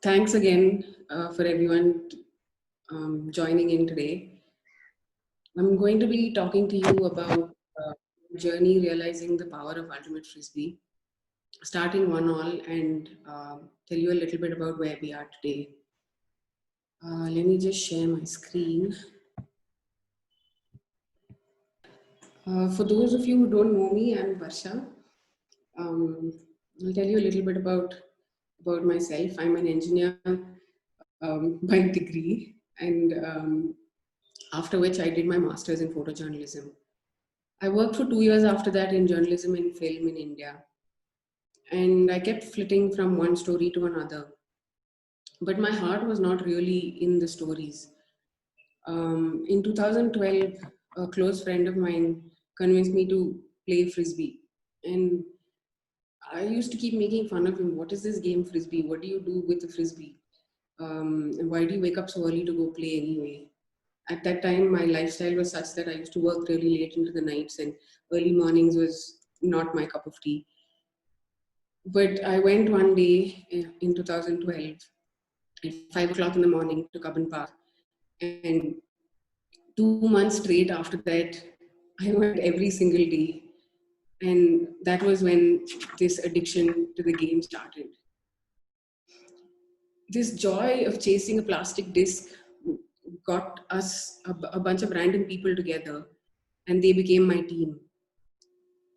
Thanks again for everyone joining in today. I'm going to be talking to you about journey realizing the power of Ultimate Frisbee, starting one all, and tell you a little bit about where we are today. Let me just share my screen. For those of you who don't know me, I'm Varsha. I'll tell you a little bit about myself. I'm an engineer by degree, and after which I did my master's in photojournalism. I worked for 2 years after that in journalism and film in India, and I kept flitting from one story to another. But my heart was not really in the stories. In 2012, a close friend of mine convinced me to play frisbee, and I used to keep making fun of him. What is this game frisbee? What do you do with the frisbee? And why do you wake up so early to go play anyway? At that time, my lifestyle was such that I used to work really late into the nights, and early mornings was not my cup of tea. But I went one day in 2012 at 5 o'clock in the morning to Cubbon Park, and 2 months straight after that, I went every single day. And that was when this addiction to the game started. This joy of chasing a plastic disc got us a bunch of random people together, and they became my team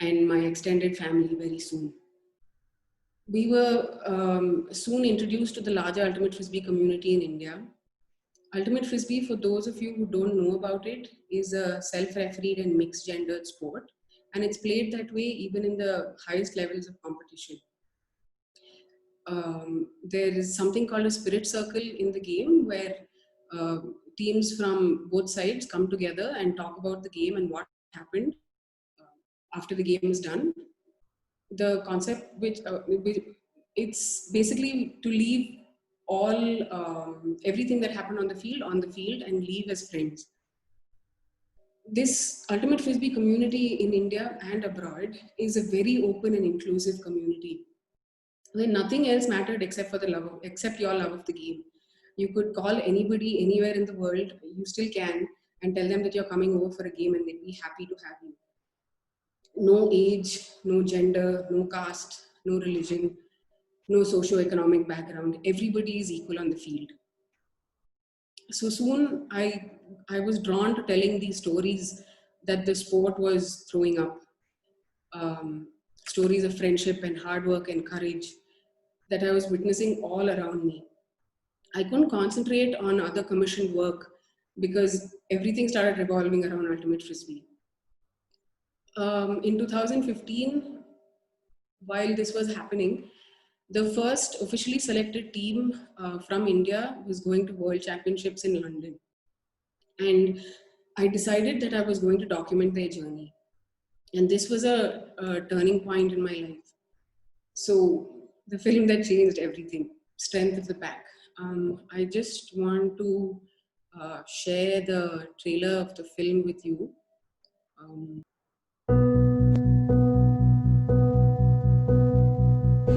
and my extended family very soon. We were soon introduced to the larger Ultimate Frisbee community in India. Ultimate Frisbee, for those of you who don't know about it, is a self-refereed and mixed-gendered sport, and it's played that way even in the highest levels of competition. There is something called a spirit circle in the game where uh, teams from both sides come together and talk about the game and what happened after the game is done. The concept which it's basically to leave all everything that happened on the field and leave as friends. This Ultimate Frisbee community in India and abroad is a very open and inclusive community where nothing else mattered except for except your love of the game. You could call anybody anywhere in the world, you still can, and tell them that you're coming over for a game and they'd be happy to have you. No age, no gender, no caste, no religion, no socio-economic background. Everybody is equal on the field. So soon I was drawn to telling these stories that the sport was throwing up. Stories of friendship and hard work and courage that I was witnessing all around me. I couldn't concentrate on other commissioned work because everything started revolving around Ultimate Frisbee. In 2015, while this was happening, the first officially selected team from India was going to World Championships in London. And I decided that I was going to document their journey. And this was a turning point in my life. So the film that changed everything, Strength of the Pack. I just want to share the trailer of the film with you.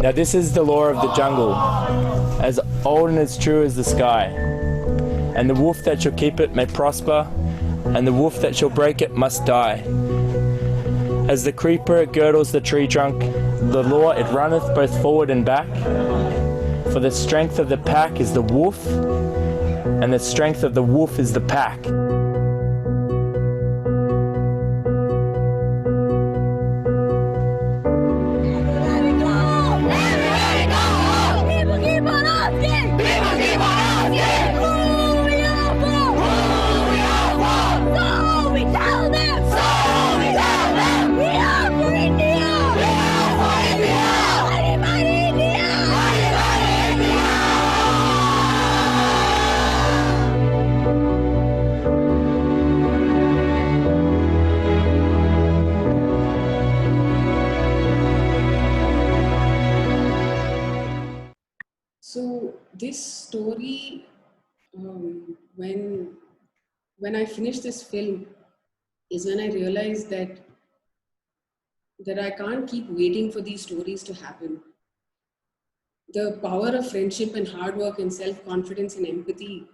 Now this is the law of the jungle, as old and as true as the sky. And the wolf that shall keep it may prosper, and the wolf that shall break it must die. As the creeper girdles the tree trunk, the law it runneth both forward and back. For the strength of the pack is the wolf, and the strength of the wolf is the pack. So this story, when I finished this film, is when I realized that I can't keep waiting for these stories to happen. the power of friendship and hard work and self-confidence and empathy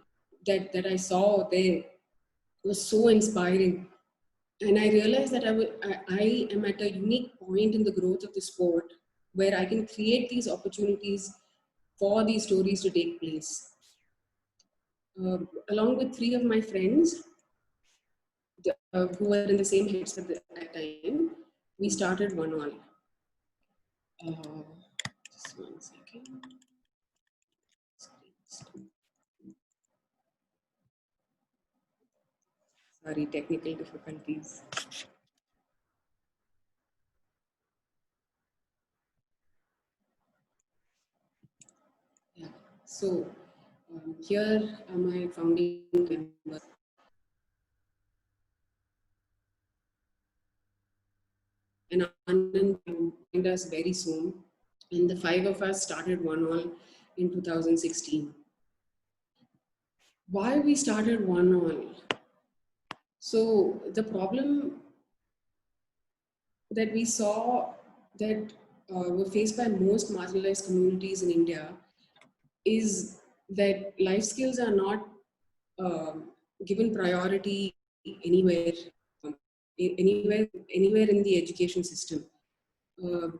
that I saw there was so inspiring. And I realized that I am at a unique point in the growth of the sport where I can create these opportunities for these stories to take place. Along with three of my friends who were in the same heads at that time, we started One All. Just 1 second. Sorry, technical difficulties. Yeah. So here are my founding members. And Anand joined us very soon. And the five of us started One All in 2016. Why we started One All? So the problem that we saw that were faced by most marginalized communities in India is that life skills are not uh, given priority anywhere, um, anywhere in the education system.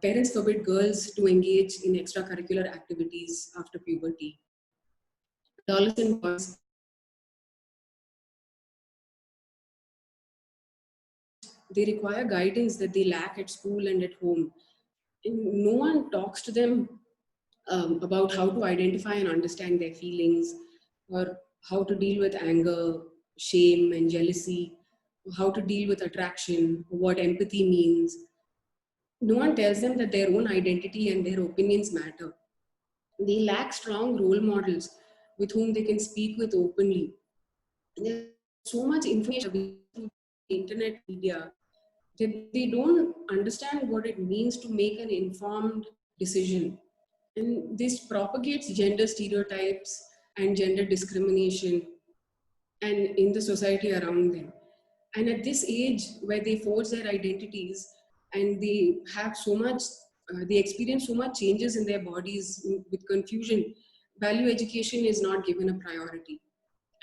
Parents forbid girls to engage in extracurricular activities after puberty. Adolescent boys, they require guidance that they lack at school and at home. And no one talks to them about how to identify and understand their feelings, or how to deal with anger, shame, and jealousy, how to deal with attraction, what empathy means. No one tells them that their own identity and their opinions matter. They lack strong role models with whom they can speak with openly. There's so much information through the internet media that they don't understand what it means to make an informed decision. And this propagates gender stereotypes and gender discrimination and in the society around them. And at this age where they forge their identities and they have so much, they experience so much changes in their bodies with confusion, value education is not given a priority.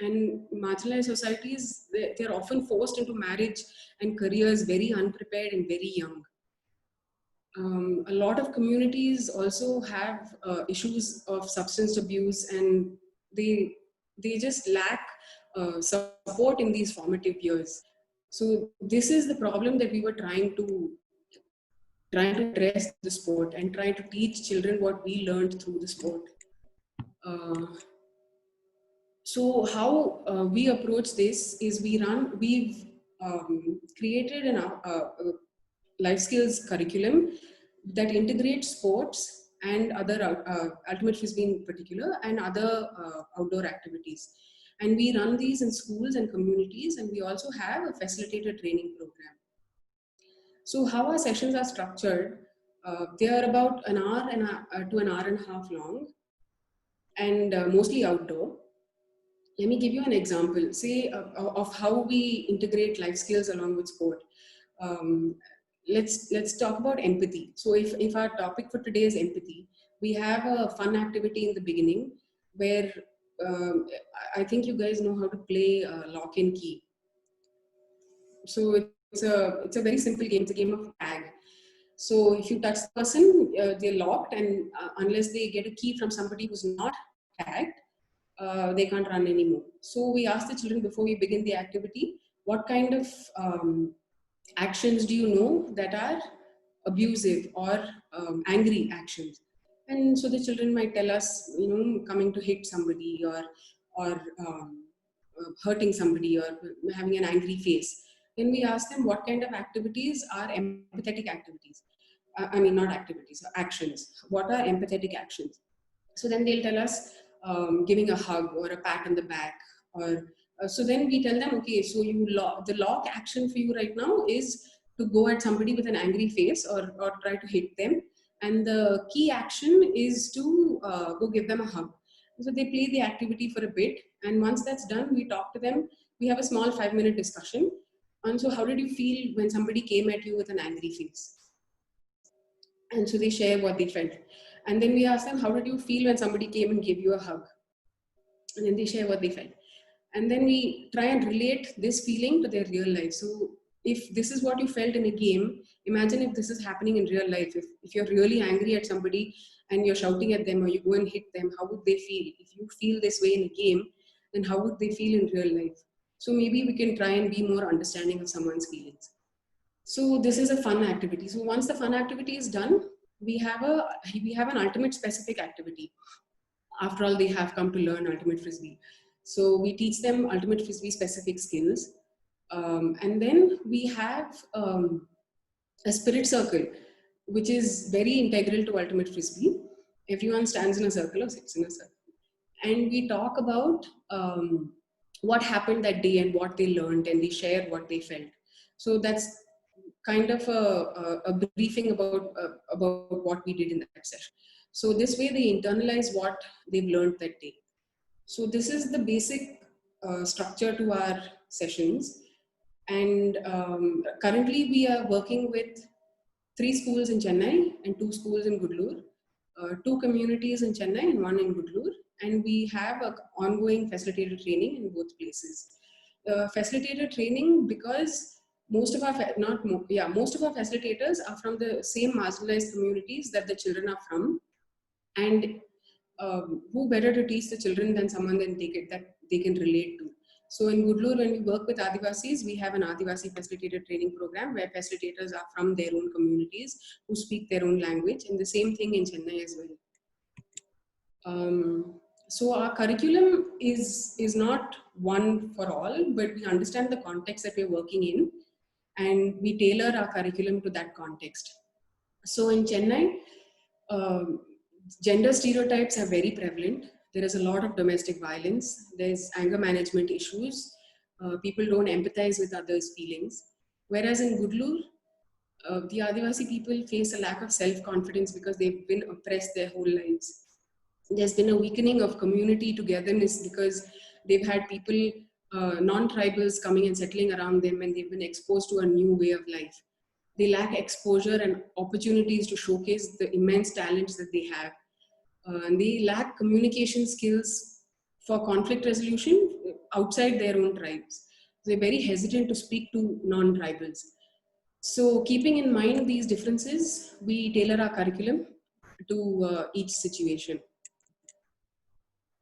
And marginalized societies, they're often forced into marriage and careers very unprepared and very young. A lot of communities also have issues of substance abuse, and they just lack support in these formative years. So this is the problem that we were trying to address the sport and trying to teach children what we learned through the sport. Uh, so how we approach this is we've created a life skills curriculum that integrates sports and other ultimate frisbee in particular and other outdoor activities, and we run these in schools and communities, and we also have a facilitator training program. So how our sessions are structured, they are about an hour to an hour and a half long, and mostly outdoor. Let me give you an example, say, of how we integrate life skills along with sport. Um, let's talk about empathy. So if our topic for today is empathy, we have a fun activity in the beginning where um, I think you guys know how to play lock and key. So it's a very simple game. It's a game of tag. So if you touch the person, they're locked, and unless they get a key from somebody who's not tagged, they can't run anymore. So we ask the children before we begin the activity, what kind of actions do you know that are abusive or angry actions? And so the children might tell us, coming to hit somebody, or hurting somebody, or having an angry face. Then we ask them what kind of activities are empathetic activities. I mean, not activities, actions. What are empathetic actions? So then they'll tell us giving a hug or a pat on the back, or so then we tell them, okay, so the lock action for you right now is to go at somebody with an angry face, or try to hit them, and the key action is to go give them a hug. So they play the activity for a bit, and once that's done, we talk to them. We have a small 5-minute discussion. And so how did you feel when somebody came at you with an angry face? And so they share what they felt. And then we ask them, how did you feel when somebody came and gave you a hug? And then they share what they felt. And then we try and relate this feeling to their real life. So if this is what you felt in a game, imagine if this is happening in real life. If you're really angry at somebody and you're shouting at them or you go and hit them, how would they feel? If you feel this way in a game, then how would they feel in real life? So maybe we can try and be more understanding of someone's feelings. So this is a fun activity. So once the fun activity is done, we have an ultimate specific activity. After all, they have come to learn ultimate frisbee. So we teach them ultimate frisbee specific skills. And then we have a spirit circle, which is very integral to ultimate frisbee. Everyone stands in a circle or sits in a circle. And we talk about what happened that day and what they learned, and they share what they felt. So that's kind of a briefing about what we did in that session. So this way they internalize what they've learned that day. So this is the basic structure to our sessions. And currently we are working with 3 schools in Chennai and 2 schools in Gudlur, 2 communities in Chennai and 1 in Gudlur. And we have an ongoing facilitator training in both places. Facilitator training because most of our facilitators are from the same marginalized communities that the children are from, and who better to teach the children than someone that they can relate to. So in Gudlur, when we work with Adivasis, we have an Adivasi facilitator training program where facilitators are from their own communities who speak their own language, and the same thing in Chennai as well. So our curriculum is not one for all, but we understand the context that we're working in, and we tailor our curriculum to that context. So in Chennai, gender stereotypes are very prevalent. There is a lot of domestic violence. There's anger management issues. People don't empathize with others' feelings. Whereas in Gudlur, the Adivasi people face a lack of self-confidence because they've been oppressed their whole lives. There's been a weakening of community togetherness because they've had people, non-tribals coming and settling around them, and they've been exposed to a new way of life. They lack exposure and opportunities to showcase the immense talents that they have. And they lack communication skills for conflict resolution outside their own tribes. They're very hesitant to speak to non-tribals. So keeping in mind these differences, we tailor our curriculum to each situation.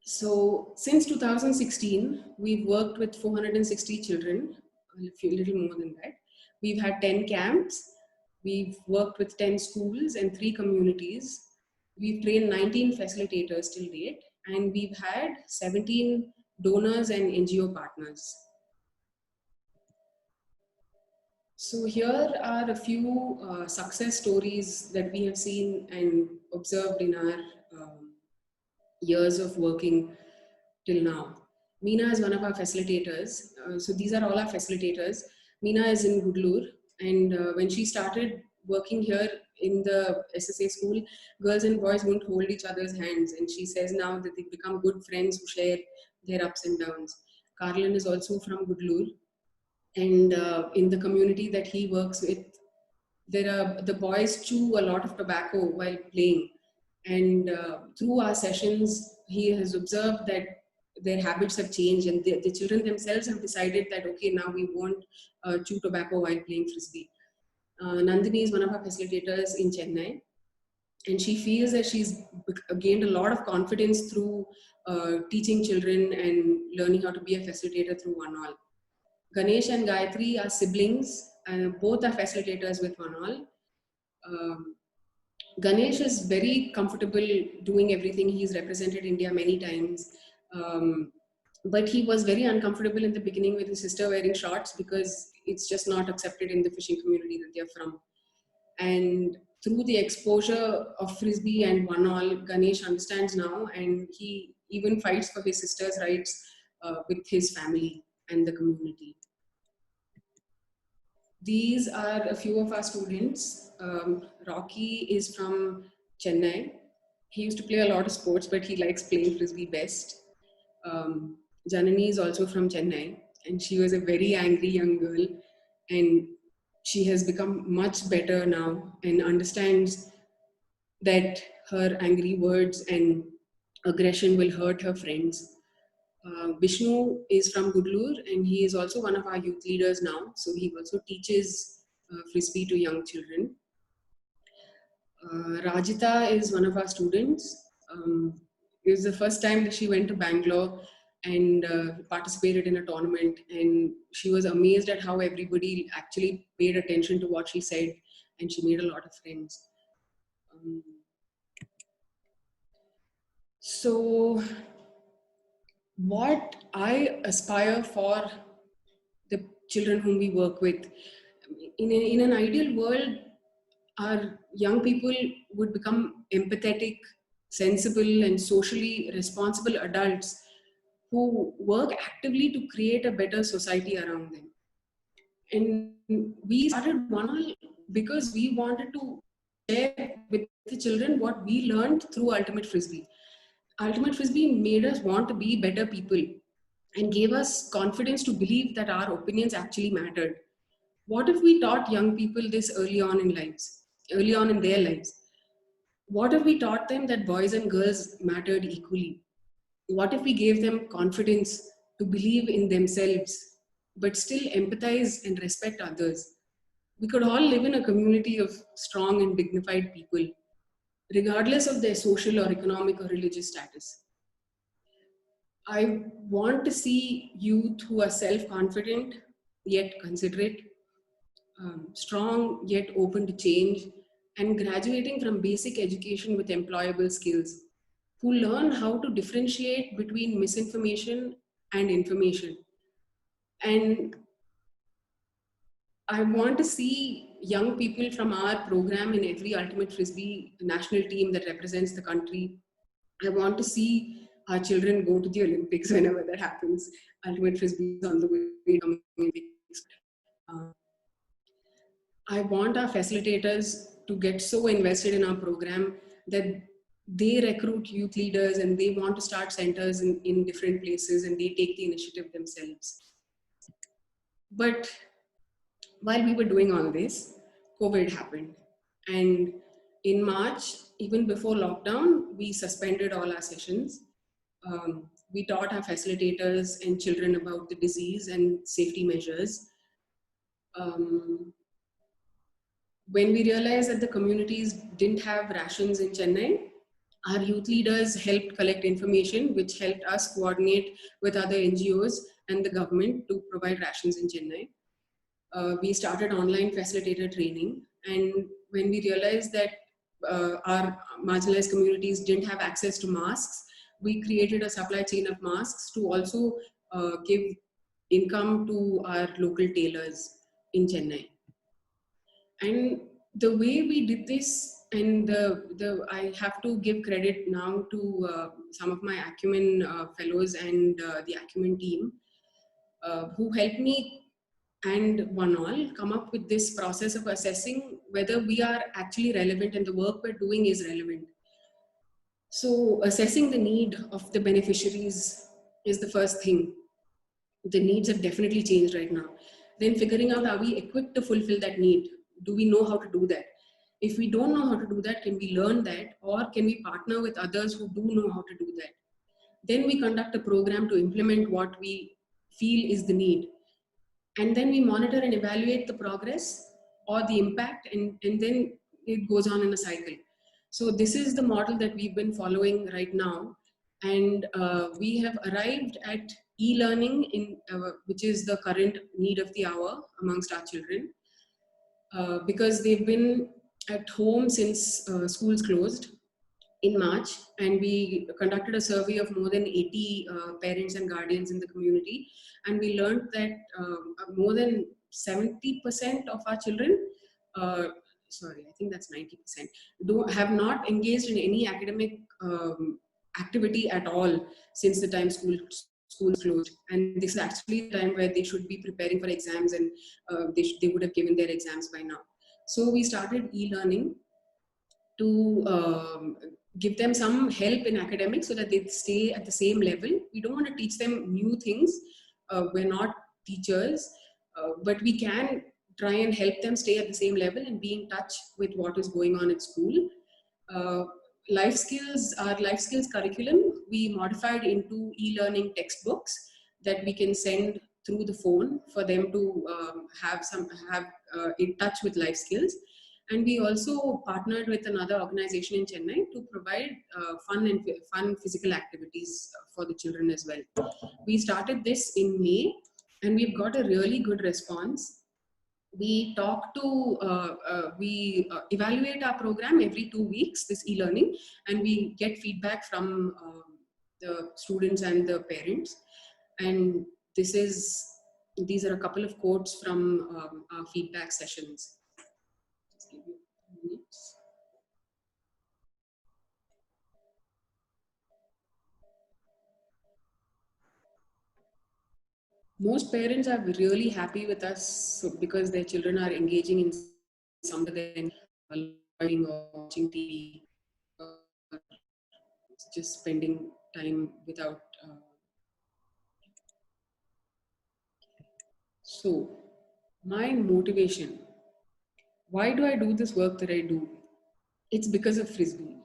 So since 2016, we've worked with 460 children, a little more than that. We've had 10 camps. We've worked with 10 schools and 3 communities. We've trained 19 facilitators till date, and we've had 17 donors and NGO partners. So here are a few success stories that we have seen and observed in our years of working till now. Meena is one of our facilitators. So these are all our facilitators. Meena is in Gudlur, and when she started working here in the SSA school, girls and boys won't hold each other's hands, and she says now that they've become good friends who share their ups and downs. Carlin is also from Gudlur, and in the community that he works with, the boys chew a lot of tobacco while playing, and through our sessions he has observed that their habits have changed, and the children themselves have decided that okay, now we won't chew tobacco while playing frisbee. Nandini is one of our facilitators in Chennai, and she feels that she's gained a lot of confidence through teaching children and learning how to be a facilitator through One All. Ganesh and Gayatri are siblings, and both are facilitators with One All. Ganesh is very comfortable doing everything. He's represented India many times. But he was very uncomfortable in the beginning with his sister wearing shorts because it's just not accepted in the fishing community that they're from. And through the exposure of frisbee and One All, Ganesh understands now, and he even fights for his sister's rights with his family and the community. These are a few of our students. Rocky is from Chennai. He used to play a lot of sports, but he likes playing frisbee best. Janani is also from Chennai, and she was a very angry young girl, and she has become much better now and understands that her angry words and aggression will hurt her friends. Vishnu is from Gudlur and he is also one of our youth leaders now. So he also teaches Frisbee to young children. Rajita is one of our students. It was the first time that she went to Bangalore and participated in a tournament, and she was amazed at how everybody actually paid attention to what she said, and she made a lot of friends. So what I aspire for the children whom we work with, in an ideal world, our young people would become empathetic, sensible, and socially responsible adults who work actively to create a better society around them. And we started One because we wanted to share with the children what we learned through Ultimate Frisbee. Ultimate Frisbee made us want to be better people and gave us confidence to believe that our opinions actually mattered. What if we taught young people this early on in their lives? What if we taught them that boys and girls mattered equally? What if we gave them confidence to believe in themselves, but still empathize and respect others? We could all live in a community of strong and dignified people, regardless of their social or economic or religious status. I want to see youth who are self-confident yet considerate, strong yet open to change, and graduating from basic education with employable skills, who learn how to differentiate between misinformation and information. And I want to see young people from our program in every Ultimate Frisbee national team that represents the country. I want to see our children go to the Olympics whenever that happens. Ultimate Frisbee is on the way to Olympics. I want our facilitators to get so invested in our program that they recruit youth leaders and they want to start centers in different places and they take the initiative themselves. But while we were doing all this, COVID happened. And in March, even before lockdown, we suspended all our sessions. We taught our facilitators and children about the disease and safety measures. When we realized that the communities didn't have rations in Chennai, our youth leaders helped collect information, which helped us coordinate with other NGOs and the government to provide rations in Chennai. We started online facilitator training. And when we realized that our marginalized communities didn't have access to masks, we created a supply chain of masks to also give income to our local tailors in Chennai. And the way we did this, and I have to give credit now to some of my Acumen fellows and the Acumen team who helped me and one all come up with this process of assessing whether we are actually relevant and the work we're doing is relevant. So assessing the need of the beneficiaries is the first thing. The needs have definitely changed right now. Then figuring out, are we equipped to fulfill that need? Do we know how to do that? If we don't know how to do that, can we learn that? Or can we partner with others who do know how to do that? Then we conduct a program to implement what we feel is the need. And then we monitor and evaluate the progress or the impact, and then it goes on in a cycle. So this is the model that we've been following right now. And we have arrived at e-learning, which is the current need of the hour amongst our children, because they've been at home since schools closed in March, and we conducted a survey of more than 80 parents and guardians in the community, and we learned that more than 70% of our children, sorry, I think that's 90%, have not engaged in any academic activity at all since the time schools closed. And this is actually the time where they should be preparing for exams, and they would have given their exams by now. So we started e-learning to give them some help in academics so that they stay at the same level. We don't want to teach them new things. We're not teachers, but we can try and help them stay at the same level and be in touch with what is going on at school. our life skills curriculum, we modified into e-learning textbooks that we can send through the phone for them to have in touch with life skills. And we also partnered with another organization in Chennai to provide fun physical activities for the children as well. We started this in May, and we've got a really good response. We evaluate our program every 2 weeks, this e-learning, and we get feedback from the students and the parents. And these are a couple of quotes from our feedback sessions. Just give you 2 minutes. Most parents are really happy with us because their children are engaging in something than learning or watching TV, or just spending time without. So, my motivation. Why do I do this work that I do? It's because of Frisbee.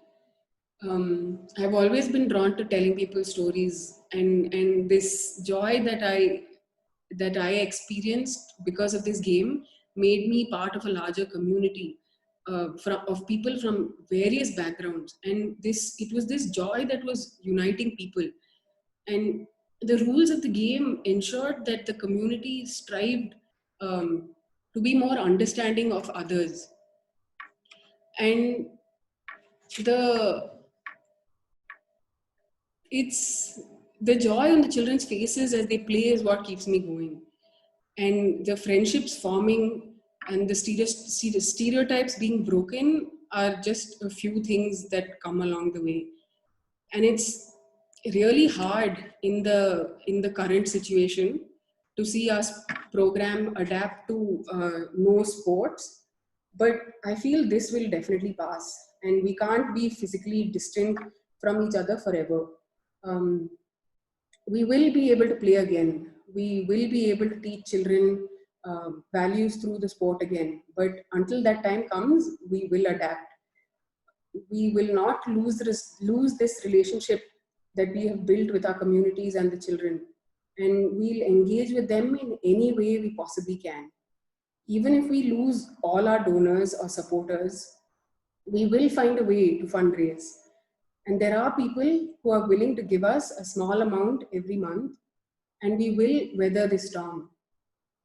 I've always been drawn to telling people stories, and this joy that I experienced because of this game made me part of a larger community of people from various backgrounds, and it was this joy that was uniting people. And the rules of the game ensured that the community strived to be more understanding of others, and the it's the joy on the children's faces as they play is what keeps me going, and the friendships forming and the stereotypes being broken are just a few things that come along the way. And it's really hard in the current situation to see us program adapt to no sports, but I feel this will definitely pass, and we can't be physically distant from each other forever. um, we will be able to play again. We will be able to teach children values through the sport again. But until that time comes, we will adapt. We will not lose this relationship that we have built with our communities and the children. And we'll engage with them in any way we possibly can. Even if we lose all our donors or supporters, we will find a way to fundraise. And there are people who are willing to give us a small amount every month, and we will weather this storm.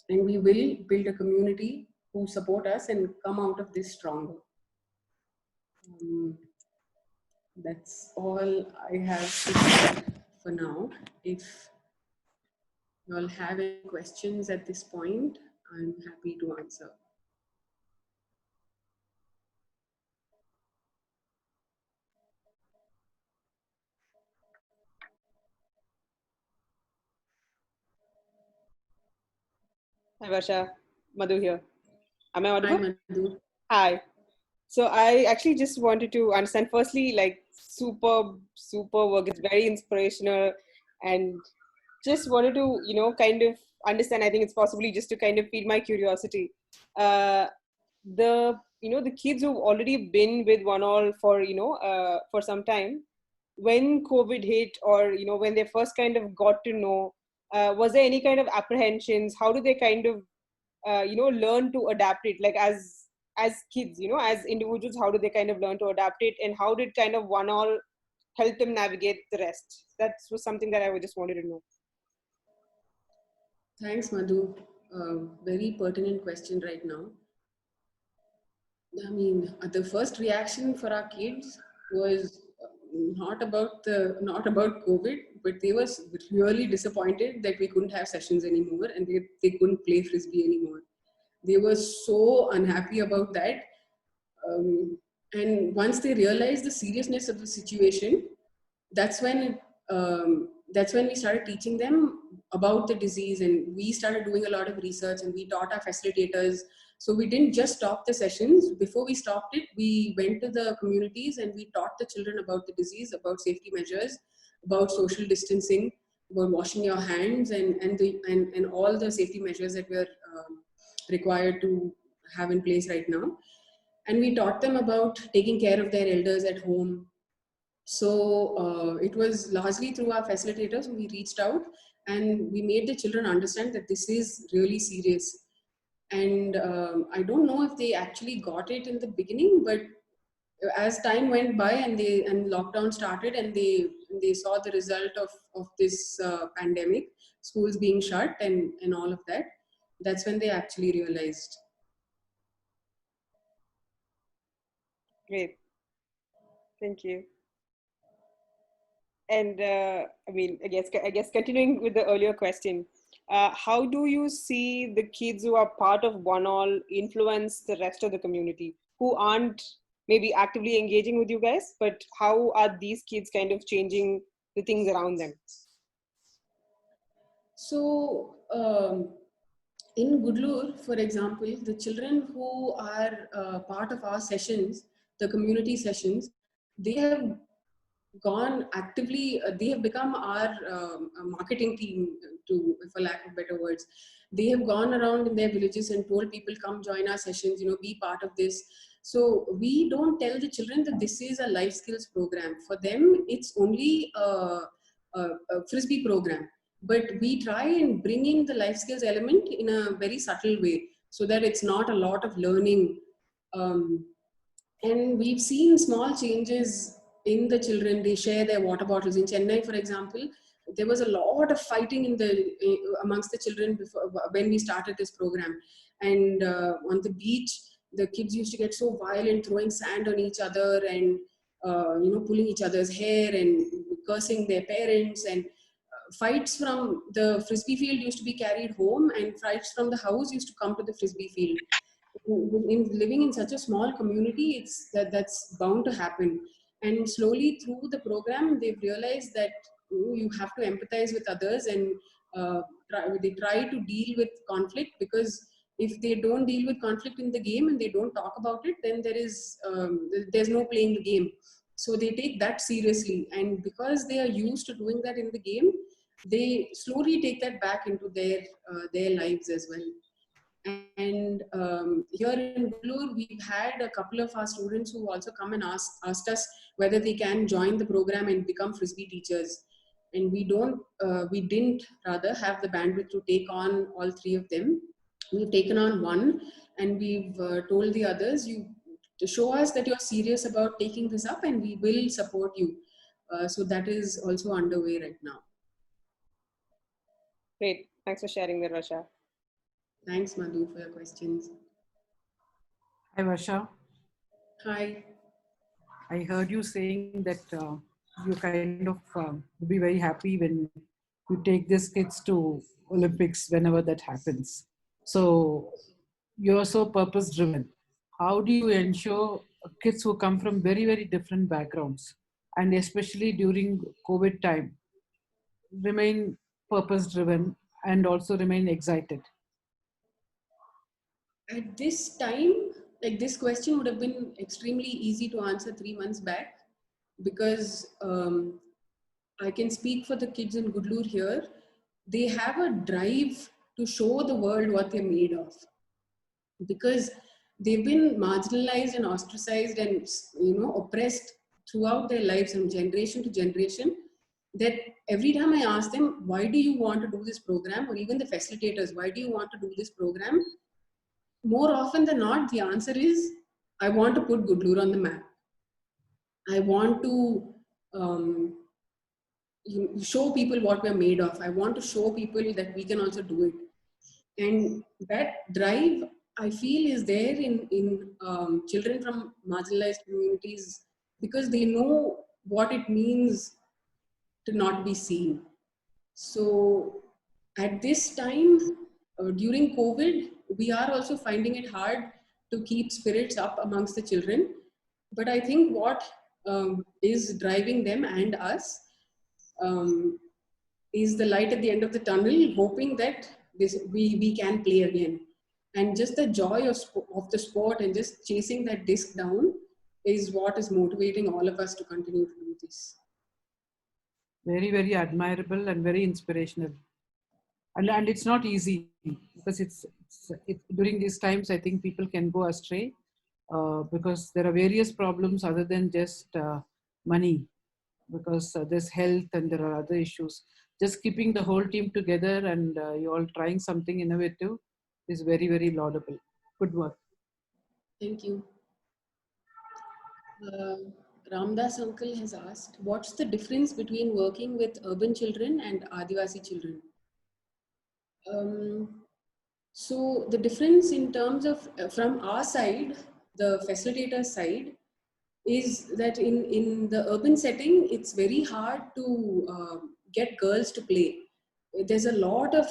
And we will build a community who support us and come out of this stronger. That's all I have to say for now. If you all have any questions at this point, I'm happy to answer. Hi, Varsha. Madhu here. Am I Hi, audible? Madhu. Hi. So I actually just wanted to understand, firstly, like super work. It's very inspirational, and just wanted to, kind of understand. I think it's possibly just to kind of feed my curiosity. Uh, the kids who've already been with One All for, for some time, when COVID hit, or, when they first kind of got to know, was there any kind of apprehensions? How do they kind of learn to adapt it, like as kids, as individuals? How do they kind of learn to adapt it, and how did kind of One All help them navigate the rest? That was something that I just wanted to know. Thanks, Madhu. Very pertinent question right now. I mean, the first reaction for our kids was not about COVID, but they was really disappointed that we couldn't have sessions anymore, and they couldn't play frisbee anymore. They were so unhappy about that. And once they realized the seriousness of the situation, that's when we started teaching them about the disease, and we started doing a lot of research, and we taught our facilitators. So we didn't just stop the sessions. Before we stopped it, we went to the communities and we taught the children about the disease, about safety measures, about social distancing, about washing your hands, and all the safety measures that were required to have in place right now. And we taught them about taking care of their elders at home, So it was largely through our facilitators. We reached out and we made the children understand that this is really serious. And I don't know if they actually got it in the beginning, but as time went by and lockdown started and they saw the result of this pandemic, schools being shut and all of that, that's when they actually realized. Great. Thank you. And I guess continuing with the earlier question, how do you see the kids who are part of One All influence the rest of the community who aren't maybe actively engaging with you guys, but how are these kids kind of changing the things around them? So in Gudlur, for example, the children who are part of our sessions, the community sessions, they have gone actively, they have become our marketing team, to, for lack of better words. They have gone around in their villages and told people, come join our sessions, be part of this. So we don't tell the children that this is a life skills program. For them, it's only a frisbee program. But we try and bring in the life skills element in a very subtle way so that it's not a lot of learning. And we've seen small changes in the children. They share their water bottles. In Chennai, for example, there was a lot of fighting amongst the children before, when we started this program. And on the beach, the kids used to get so violent, throwing sand on each other and pulling each other's hair and cursing their parents. And fights from the frisbee field used to be carried home, and fights from the house used to come to the frisbee field. In living in such a small community, that's bound to happen. And slowly through the program, they've realized that you have to empathize with others, and they try to deal with conflict, because if they don't deal with conflict in the game and they don't talk about it, then there's no playing the game. So they take that seriously, and because they are used to doing that in the game, they slowly take that back into their lives as well. And here in Gulur, we've had a couple of our students who also come and asked us whether they can join the program and become frisbee teachers. And we didn't rather have the bandwidth to take on all three of them. We've taken on one, and we've told the others, you to show us that you're serious about taking this up, and we will support you. So that is also underway right now. Great. Thanks for sharing that, Varsha. Thanks, Madhu, for your questions. Hi, Varsha. Hi. I heard you saying that you kind of will be very happy when you take these kids to Olympics whenever that happens. So you're so purpose driven. How do you ensure kids who come from very, very different backgrounds, and especially during COVID time, remain purpose driven and also remain excited? At this time, like, this question would have been extremely easy to answer 3 months back, because I can speak for the kids in Gudlur here. They have a drive to show the world what they're made of, because they've been marginalized and ostracized and oppressed throughout their lives, from generation to generation, that every time I ask them, why do you want to do this program, or even the facilitators, why do you want to do this program, more often than not, the answer is, I want to put Gudlur on the map. I want to show people what we're made of. I want to show people that we can also do it. And that drive, I feel, is there in children from marginalized communities, because they know what it means to not be seen. So at this time, during COVID, we are also finding it hard to keep spirits up amongst the children. But I think what is driving them and us is the light at the end of the tunnel, hoping that we can play again. And just the joy of the sport and just chasing that disc down is what is motivating all of us to continue to do this. Very, very admirable and very inspirational. And it's not easy, because it's during these times, I think people can go astray because there are various problems other than just money. because there's health and there are other issues. Just keeping the whole team together and you all trying something innovative is very, very laudable. Good work. Thank you. Uh, Ramdas uncle has asked, what's the difference between working with urban children and Adivasi children? So the difference in terms of, from our side, the facilitator side, is that in the urban setting, it's very hard to get girls to play. There's a lot of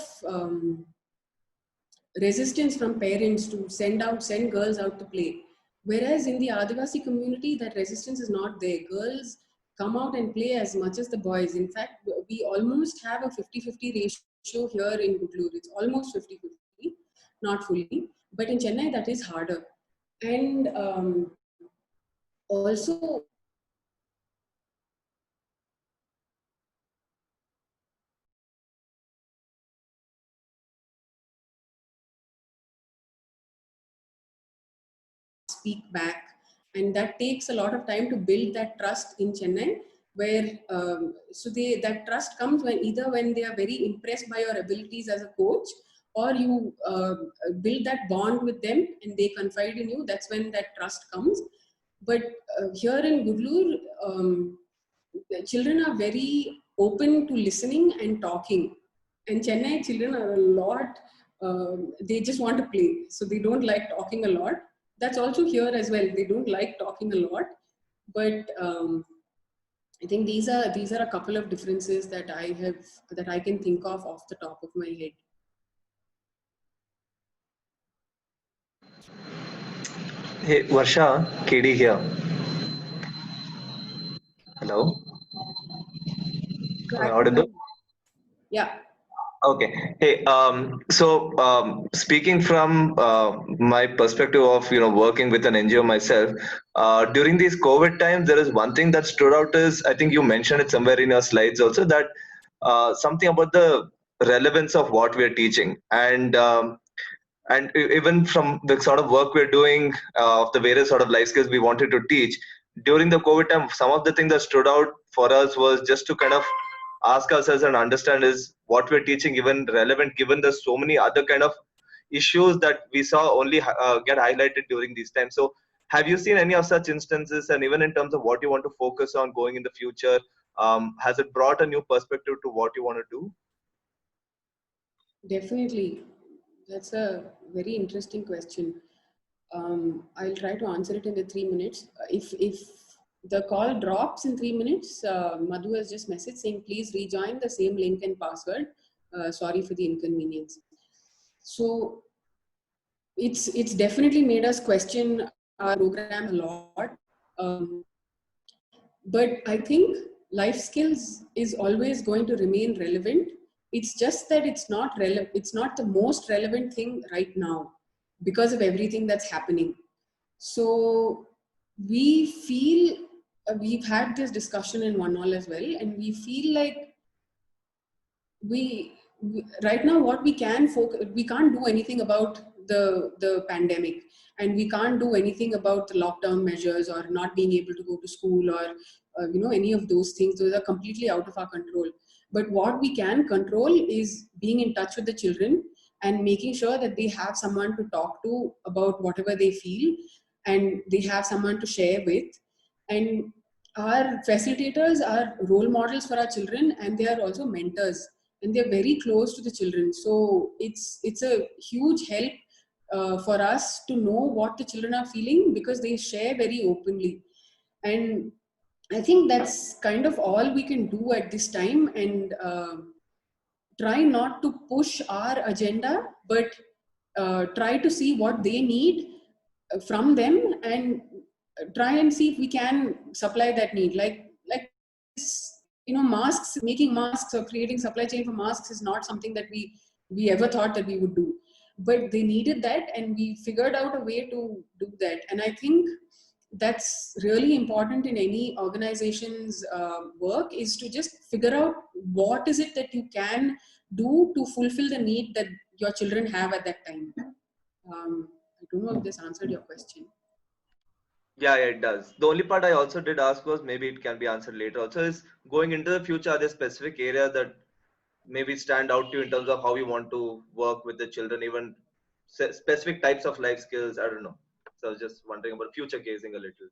resistance from parents to send girls out to play. Whereas in the Adivasi community, that resistance is not there. Girls come out and play as much as the boys. In fact, we almost have a 50-50 ratio here in Gudlur. It's almost 50-50, not fully. But in Chennai, that is harder. And also, speak back, and that takes a lot of time to build that trust in Chennai, where that trust comes when they are very impressed by your abilities as a coach, or you build that bond with them and they confide in you. That's when that trust comes. But here in Gudlur, the children are very open to listening and talking, and Chennai children are a lot, they just want to play, so they don't like talking a lot. That's also here as well. They don't like talking a lot, but I think these are a couple of differences that I can think of off the top of my head. Hey, Varsha, KD here. Hello, am I audible? Yeah. Okay. Hey, speaking from my perspective of working with an NGO myself, during these COVID times, there is one thing that stood out is, I think you mentioned it somewhere in your slides also, that something about the relevance of what we're teaching, and even from the sort of work we're doing, of the various sort of life skills we wanted to teach during the COVID time, some of the things that stood out for us was just to kind of ask ourselves and understand, is what we're teaching even relevant, given there's so many other kind of issues that we saw only get highlighted during these times. So have you seen any of such instances, and even in terms of what you want to focus on going in the future, has it brought a new perspective to what you want to do? Definitely. That's a very interesting question. I'll try to answer it in the 3 minutes. If the call drops in 3 minutes, Madhu has just messaged saying, please rejoin the same link and password. Sorry for the inconvenience. So it's definitely made us question our program a lot. But I think life skills is always going to remain relevant. It's just that it's not the most relevant thing right now because of everything that's happening. So we feel, we've had this discussion in One All as well, and we feel like we right now what we can focus, we can't do anything about the pandemic, and we can't do anything about the lockdown measures or not being able to go to school, or any of those things. Those are completely out of our control. But what we can control is being in touch with the children and making sure that they have someone to talk to about whatever they feel, and they have someone to share with. And our facilitators are role models for our children, and they are also mentors, and they're very close to the children. So it's a huge help for us to know what the children are feeling, because they share very openly. And I think that's kind of all we can do at this time, and try not to push our agenda, but try to see what they need from them, and try and see if we can supply that need. Like masks, making masks or creating supply chain for masks is not something that we ever thought that we would do, but they needed that, and we figured out a way to do that. And I think that's really important in any organization's work, is to just figure out what is it that you can do to fulfill the need that your children have at that time. I don't know if this answered your question. Yeah, it does. The only part I also did ask was, maybe it can be answered later also, is going into the future, are there specific areas that maybe stand out to you in terms of how you want to work with the children, even specific types of life skills? I don't know. So I was just wondering about future gazing a little.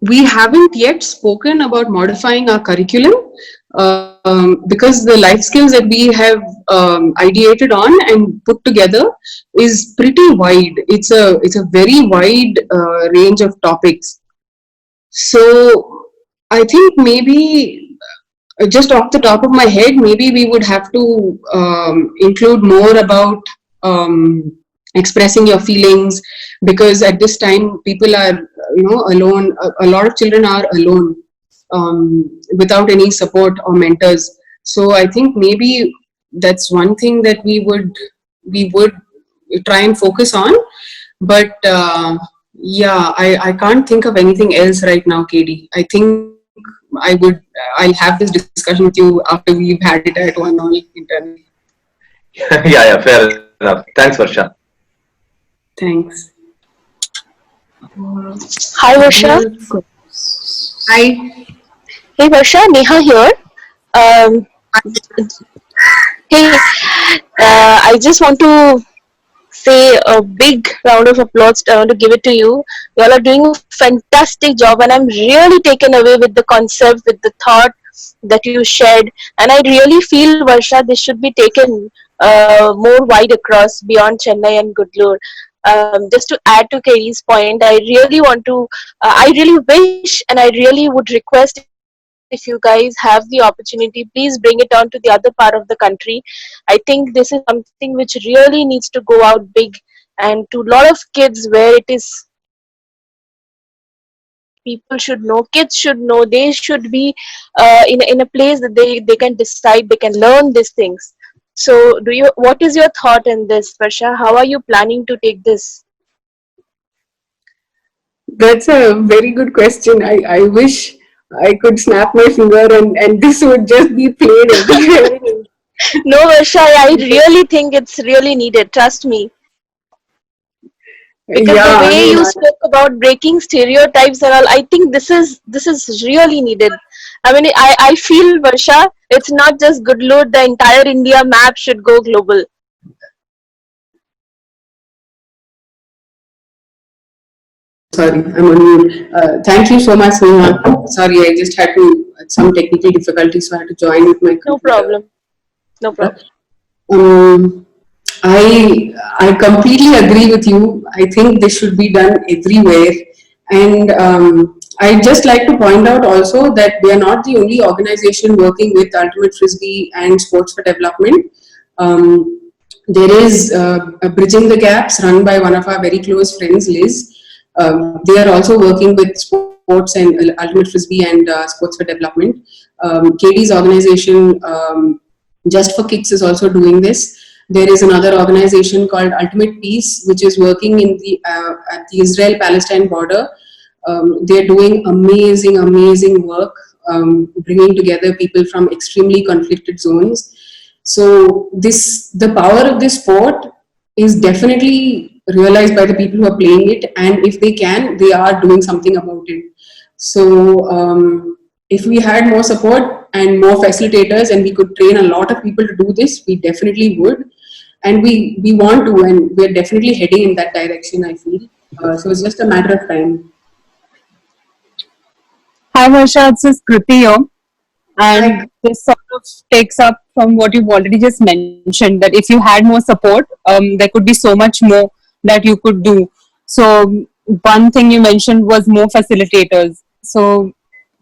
We haven't yet spoken about modifying our curriculum, because the life skills that we have ideated on and put together is pretty wide. It's a very wide range of topics. So I think maybe, just off the top of my head, maybe we would have to include more about expressing your feelings, because at this time people are, alone. A lot of children are alone, without any support or mentors. So I think maybe that's one thing that we would try and focus on. But yeah, I can't think of anything else right now, KD. I think I'll have this discussion with you after we've had it at one all internally. Yeah, fair enough. Thanks, Varsha. Thanks. Hi Varsha. Hi. Hey Varsha, Neha here. Um, hey, I just want to say a big round of applause. I want to give it to you. You all are doing a fantastic job, and I'm really taken away with the concept, with the thought that you shared. And I really feel, Varsha, this should be taken more wide across beyond Chennai and Gudlur. Just to add to Katie's point, I really want to, I really wish, and I really would request, if you guys have the opportunity, please bring it on to the other part of the country. I think this is something which really needs to go out big and to a lot of kids, where it is, people should know, kids should know, they should be in a place that they can decide, they can learn these things. So what is your thought in this, Varsha? How are you planning to take this? That's a very good question. I wish I could snap my finger and this would just be played everywhere. No, Varsha, I really think it's really needed, trust me. Because Yeah, the I way mean, you spoke about breaking stereotypes and all, I think this is really needed. I mean, I feel, Varsha, it's not just Gudlur, the entire India map should go global. sorry, I'm on mute. Thank you so much, Neha. Sorry, I just had some technical difficulties, so I had to join with my No computer. problem. No problem. Um, I completely agree with you. I think this should be done everywhere. And I'd just like to point out also that we are not the only organization working with Ultimate Frisbee and Sports for Development. There is Bridging the Gaps, run by one of our very close friends, Liz. They are also working with sports and Ultimate Frisbee and Sports for Development. Katie's organization, Just for Kicks, is also doing this. There is another organization called Ultimate Peace, which is working in at the Israel-Palestine border. They're doing amazing work, bringing together people from extremely conflicted zones. So the power of this sport is definitely realized by the people who are playing it, and if they can, they are doing something about it. So if we had more support and more facilitators, and we could train a lot of people to do this, we definitely would. And we want to, and we're definitely heading in that direction, I feel. So it's just a matter of time. Hi Varsha, it's just Kriti here. And this sort of takes up from what you've already just mentioned, that if you had more support, there could be so much more that you could do. So one thing you mentioned was more facilitators. So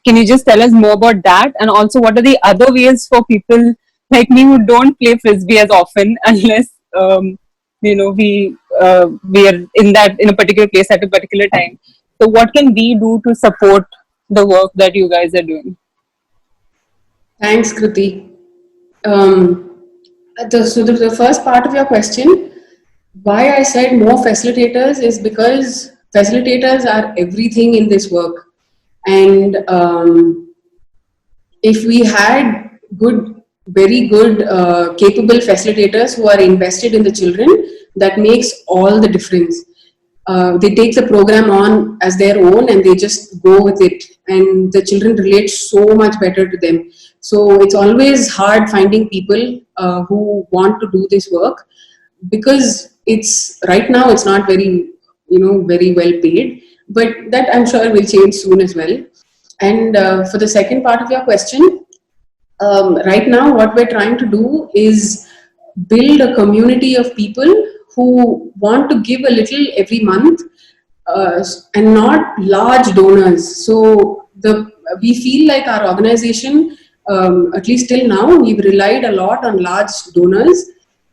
can you just tell us more about that? And also, what are the other ways for people like me who don't play frisbee as often, unless we are in a particular place at a particular time? So what can we do to support the work that you guys are doing? Thanks, Kriti. So the first part of your question, why I said more facilitators, is because facilitators are everything in this work. And if we had very good, capable facilitators who are invested in the children, that makes all the difference. They take the program on as their own and they just go with it, and the children relate so much better to them. So it's always hard finding people who want to do this work, because it's right now it's not very, very well paid, but that I'm sure will change soon as well. And for the second part of your question, right now what we're trying to do is build a community of people who want to give a little every month, and not large donors. So we feel like our organization, at least till now, we've relied a lot on large donors,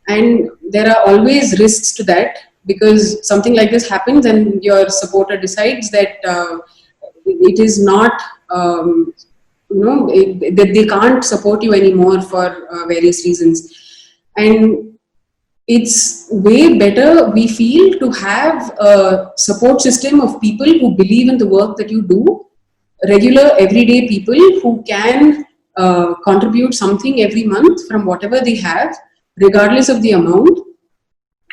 and there are always risks to that, because something like this happens and your supporter decides that it is not, that they can't support you anymore for various reasons. And it's way better, we feel, to have a support system of people who believe in the work that you do, regular everyday people who can contribute something every month from whatever they have, regardless of the amount.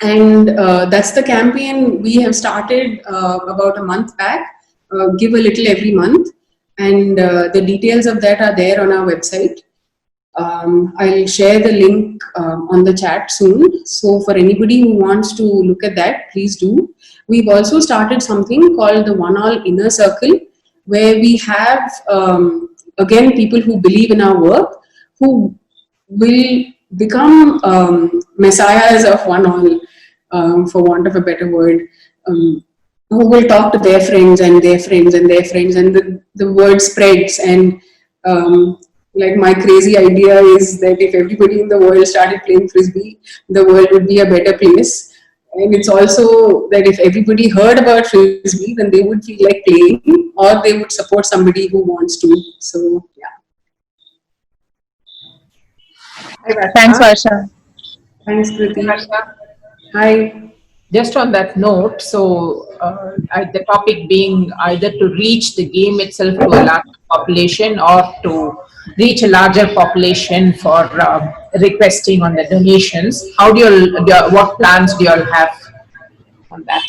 And that's the campaign we have started about a month back, Give a Little Every Month, and the details of that are there on our website. I'll share the link on the chat soon. So for anybody who wants to look at that, please do. We've also started something called the One All Inner Circle, where we have, again, people who believe in our work, who will become messiahs of One All, for want of a better word, who will talk to their friends and their friends and their friends, and the word spreads. And like, my crazy idea is that if everybody in the world started playing Frisbee, the world would be a better place. And it's also that if everybody heard about Frisbee, then they would feel like playing, or they would support somebody who wants to. So, yeah. Thanks, Varsha. Thanks, Kriti. Hi. Just on that note, so the topic being either to reach the game itself to a larger population, or to reach a larger population for requesting on the donations. How do you, what plans do you all have on that?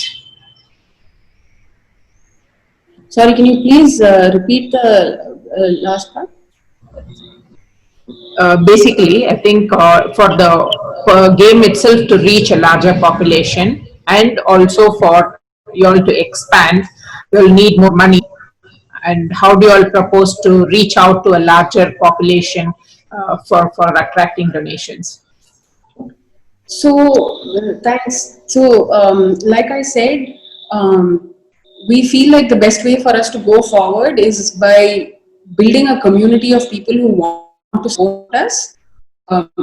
Sorry, can you please repeat the last part? Basically, I think for the game itself to reach a larger population, and also for you all to expand, you'll need more money. And how do you all propose to reach out to a larger population for attracting donations? So, thanks. So, like I said, we feel like the best way for us to go forward is by building a community of people who want to support us,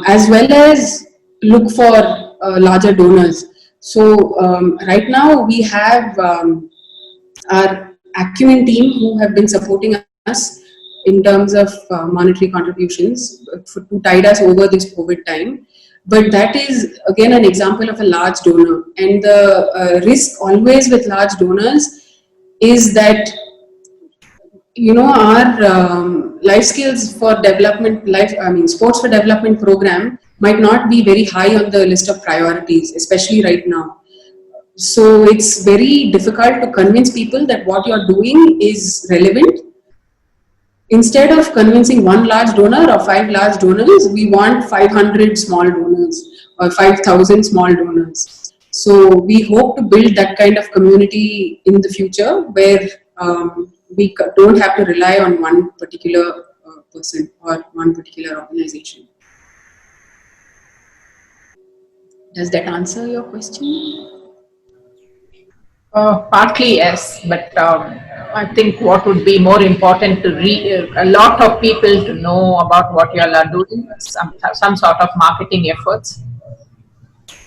as well as look for larger donors. So right now we have our Acumen team who have been supporting us in terms of monetary contributions to tide us over this COVID time. But that is again an example of a large donor, and the risk always with large donors is that, you know, our life skills for development, sports for development program might not be very high on the list of priorities, especially right now. So it's very difficult to convince people that what you're doing is relevant. Instead of convincing one large donor or 5 large donors, we want 500 small donors or 5,000 small donors. So we hope to build that kind of community in the future, where we don't have to rely on one particular person or one particular organization. Does that answer your question? Partly yes, but I think what would be more important to a lot of people to know about what you all are doing, some sort of marketing efforts.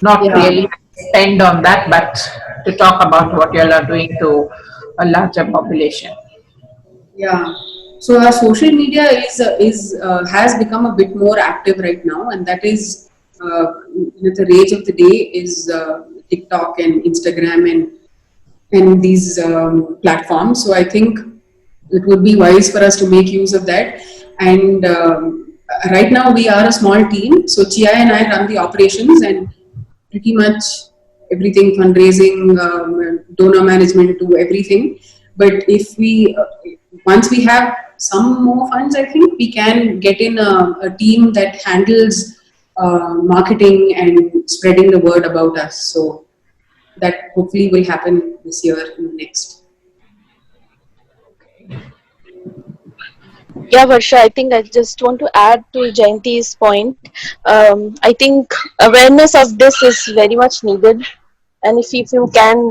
Not really spend on that, but to talk about what you all are doing to a larger population. Yeah. So our social media has become a bit more active right now, and that is the rage of the day is TikTok and Instagram and these platforms. So I think it would be wise for us to make use of that. And right now we are a small team. So Chia and I run the operations, and pretty much everything, fundraising, donor management, do everything. But if we, once we have some more funds, I think we can get in a team that handles marketing and spreading the word about us. So that hopefully will happen this year and next. Yeah, Varsha, I think I just want to add to Jayanti's point. I think awareness of this is very much needed. And if you can,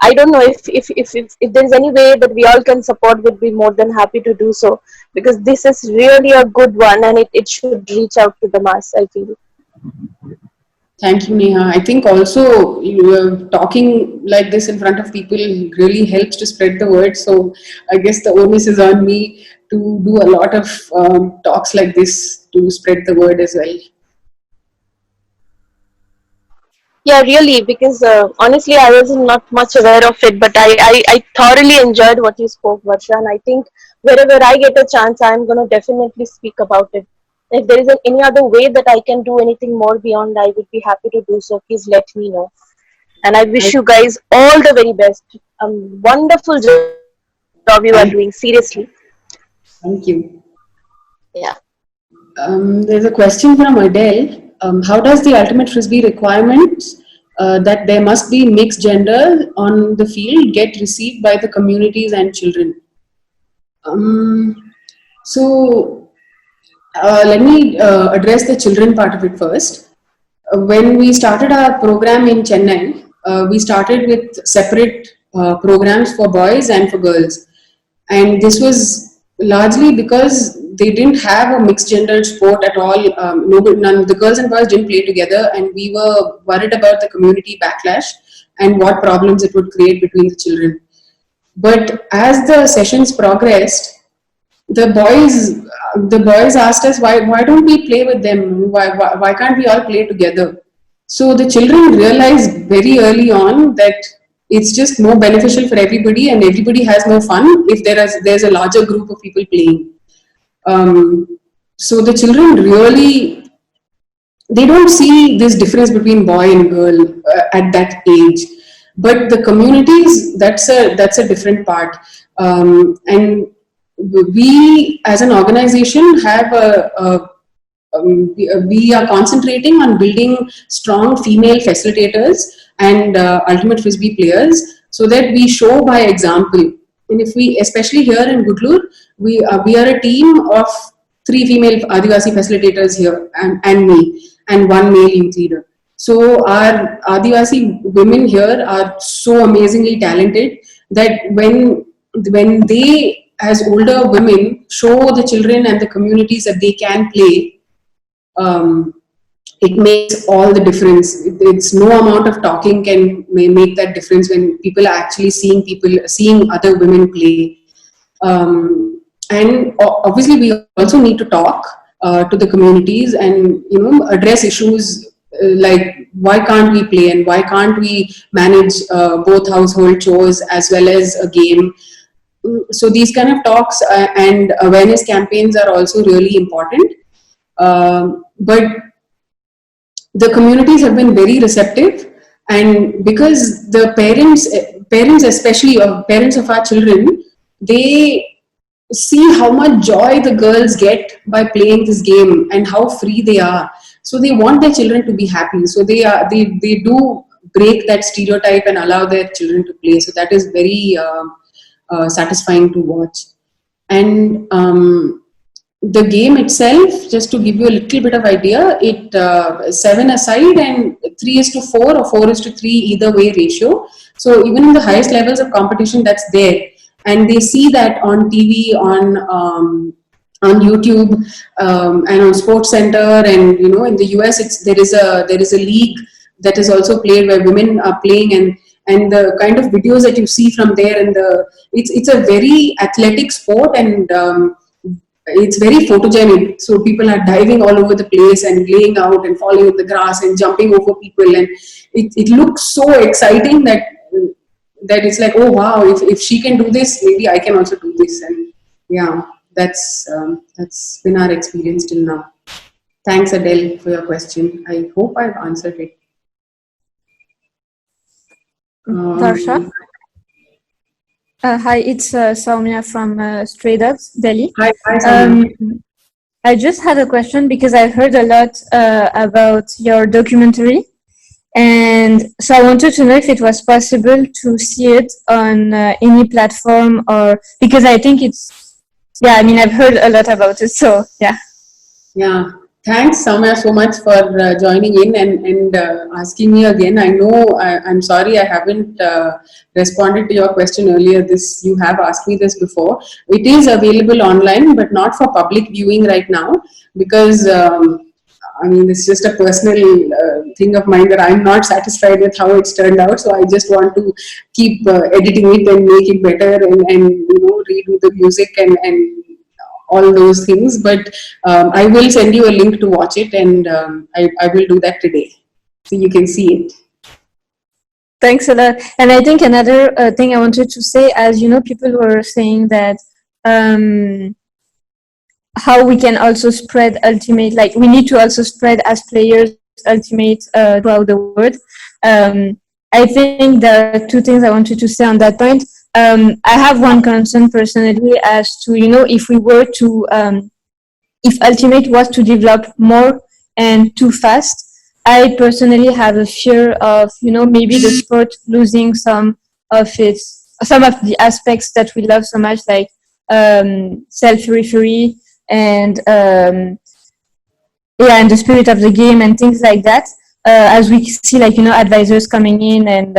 I don't know if there is any way that we all can support, would be more than happy to do so. Because this is really a good one and it should reach out to the mass, I feel. Thank you, Neha. I think also talking like this in front of people really helps to spread the word. So I guess the onus is on me to do a lot of talks like this to spread the word as well. Yeah, really, because honestly, I was not much aware of it, but I thoroughly enjoyed what you spoke, Varsha, and I think wherever I get a chance, I'm going to definitely speak about it. If there is any other way that I can do anything more beyond, I would be happy to do so. Please let me know. And I wish you guys all the very best. Wonderful job you are doing, seriously. Thank you. Yeah. There's a question from Adele. How does the ultimate frisbee requirements that there must be mixed gender on the field get received by the communities and children? So let me address the children part of it first. When we started our program in Chennai, we started with separate programs for boys and for girls. And this was largely because they didn't have a mixed gender sport at all. None, the girls and boys didn't play together, and we were worried about the community backlash and what problems it would create between the children. But as the sessions progressed, the boys asked us, why don't we play with them? Why can't we all play together? So the children realized very early on that it's just more beneficial for everybody, and everybody has more fun if there's a larger group of people playing. So the children really, they don't see this difference between boy and girl at that age. But the communities, that's a different part. And we as an organization have we are concentrating on building strong female facilitators and ultimate frisbee players, so that we show by example. And if we, especially here in Gudlur, we are a team of 3 female Adivasi facilitators here, and me, and 1 male youth leader. So our Adivasi women here are so amazingly talented that when they, as older women, show the children and the communities that they can play, it makes all the difference. It's no amount of talking may make that difference when people are actually seeing other women play. And obviously we also need to talk to the communities and address issues like why can't we play and why can't we manage both household chores as well as a game. So these kind of talks and awareness campaigns are also really important. But the communities have been very receptive, and because the parents especially, parents of our children, they see how much joy the girls get by playing this game and how free they are. So they want their children to be happy. So they do break that stereotype and allow their children to play. So that is very satisfying to watch. And the game itself, just to give you a little bit of idea, it 7-a-side and 3:4 or 4:3 either way ratio. So even in the highest levels of competition, that's there, and they see that on TV, on YouTube, and on Sports Center, and in the US, there is a league that is also played where women are playing, and the kind of videos that you see from there, and it's a very athletic sport, and it's very photogenic. So people are diving all over the place and laying out and falling in the grass and jumping over people, and it looks so exciting that it's like, oh wow, if she can do this, maybe I can also do this. And yeah, that's been our experience till now. Thanks, Adele, for your question. I hope I've answered it. Varsha. Hi, it's Soumya from Stray Dogs, Delhi. Hi, Soumya. I just had a question because I've heard a lot about your documentary. And so I wanted to know if it was possible to see it on any platform, or because I think it's, yeah, I mean, I've heard a lot about it. So, yeah. Yeah. Thanks, Soumya, so much for joining in and asking me again. I know I'm sorry I haven't responded to your question earlier. You have asked me this before. It is available online, but not for public viewing right now because I mean, it's just a personal thing of mine that I'm not satisfied with how it's turned out. So I just want to keep editing it and make it better and redo the music and all those things. But I will send you a link to watch it, and I will do that today, so you can see it. Thanks a lot. And I think another thing I wanted to say, as you know, people were saying that how we can also spread Ultimate, like we need to also spread as players Ultimate throughout the world. I think there are two things I wanted to say on that point. I have one concern personally as to, if we were to, if Ultimate was to develop more and too fast, I personally have a fear of, maybe the sport losing some of the aspects that we love so much, like self-referee and and the spirit of the game and things like that. As we see, advisors coming in and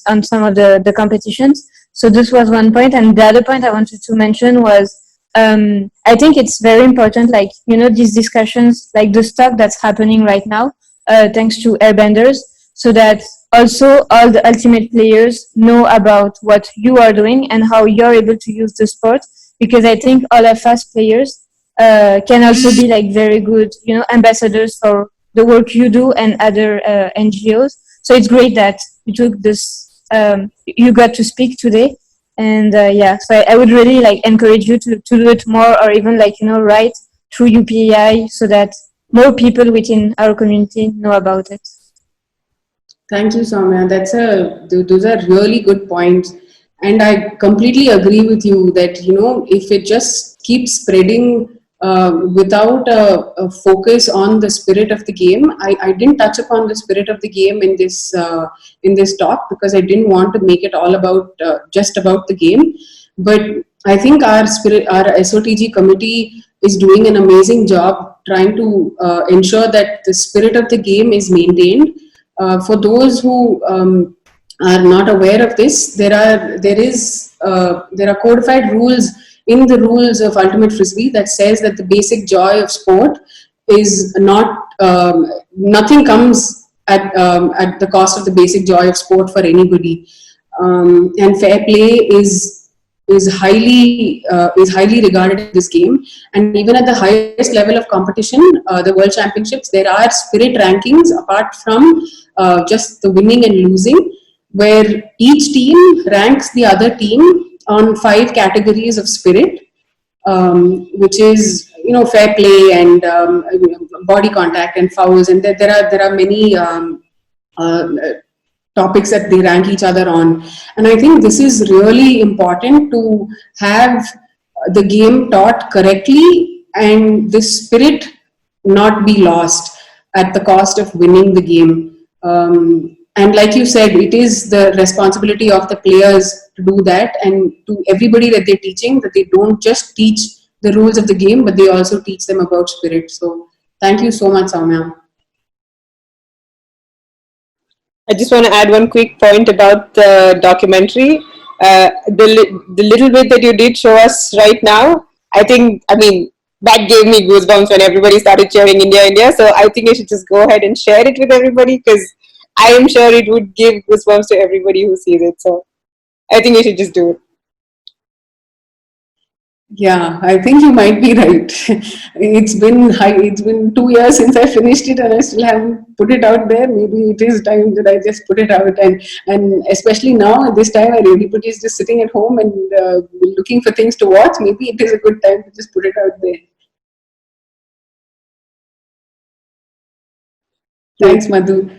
on some of the competitions. So this was one point, and the other point I wanted to mention was I think it's very important, these discussions, like the talk that's happening right now, thanks to Airbenders, so that also all the Ultimate players know about what you are doing and how you're able to use the sport, because I think all of us players can also be very good, ambassadors for the work you do and other NGOs. So it's great that you took this, you got to speak today. And so I would really encourage you to do it more, or even write through UPAI so that more people within our community know about it. Thank you, Soumya. Those are really good points. And I completely agree with you that, if it just keeps spreading without a focus on the spirit of the game. I didn't touch upon the spirit of the game in this talk because I didn't want to make it all about just about the game. But I think our SOTG committee is doing an amazing job trying to ensure that the spirit of the game is maintained. For those who are not aware of this, there are codified rules in the rules of Ultimate Frisbee that says that the basic joy of sport is not nothing comes at the cost of the basic joy of sport for anybody, and fair play is highly regarded in this game. And even at the highest level of competition, the World Championships, there are spirit rankings apart from just the winning and losing, where each team ranks the other team on 5 categories of spirit, which is fair play and body contact and fouls, and there are many topics that they rank each other on. And I think this is really important to have the game taught correctly and the spirit not be lost at the cost of winning the game. And like you said, it is the responsibility of the players to do that, and to everybody that they're teaching, that they don't just teach the rules of the game, but they also teach them about spirit. So thank you so much, Soumya. I just want to add one quick point about the documentary. The little bit that you did show us right now, I mean, that gave me goosebumps when everybody started cheering India, India. So I think you should just go ahead and share it with everybody, because I am sure it would give goosebumps to everybody who sees it. So I think you should just do it. Yeah, I think you might be right. It's been 2 years since I finished it, and I still haven't put it out there. Maybe it is time that I just put it out, and especially now at this time, when everybody is just sitting at home and looking for things to watch. Maybe it is a good time to just put it out there. Thanks, Madhu.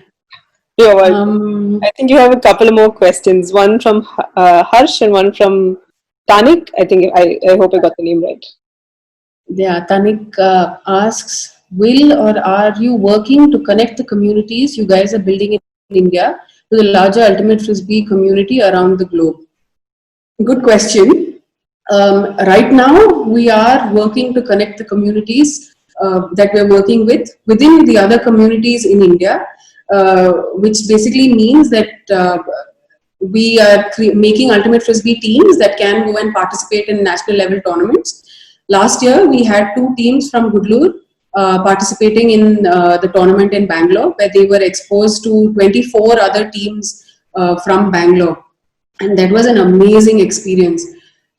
You're welcome. I think you have a couple of more questions. One from Harsh and one from Tanik. I hope I got the name right. Yeah, Tanik asks, will or are you working to connect the communities you guys are building in India to the larger Ultimate Frisbee community around the globe? Good question. Right now, we are working to connect the communities that we're working with within the other communities in India, which basically means that we are making Ultimate Frisbee teams that can go and participate in national level tournaments. Last year, we had 2 teams from Gudlur participating in the tournament in Bangalore, where they were exposed to 24 other teams from Bangalore. And that was an amazing experience.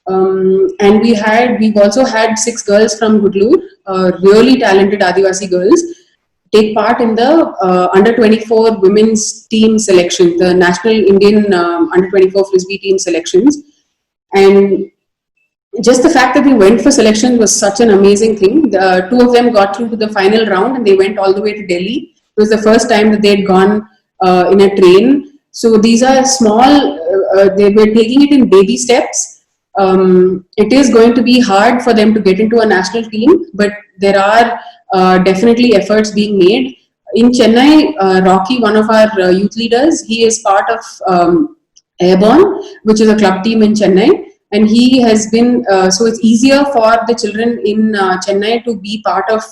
And we've also had 6 girls from Gudlur, really talented Adivasi girls, take part in the under 24 women's team selection, the National Indian under 24 Frisbee team selections. And just the fact that we went for selection was such an amazing thing. 2 of them got through to the final round and they went all the way to Delhi. It was the first time that they'd gone in a train. So these are small, they were taking it in baby steps. It is going to be hard for them to get into a national team, but there are definitely efforts being made. In Chennai, Rocky, one of our youth leaders, he is part of Airborne, which is a club team in Chennai. And he has been, so it's easier for the children in Chennai to be part of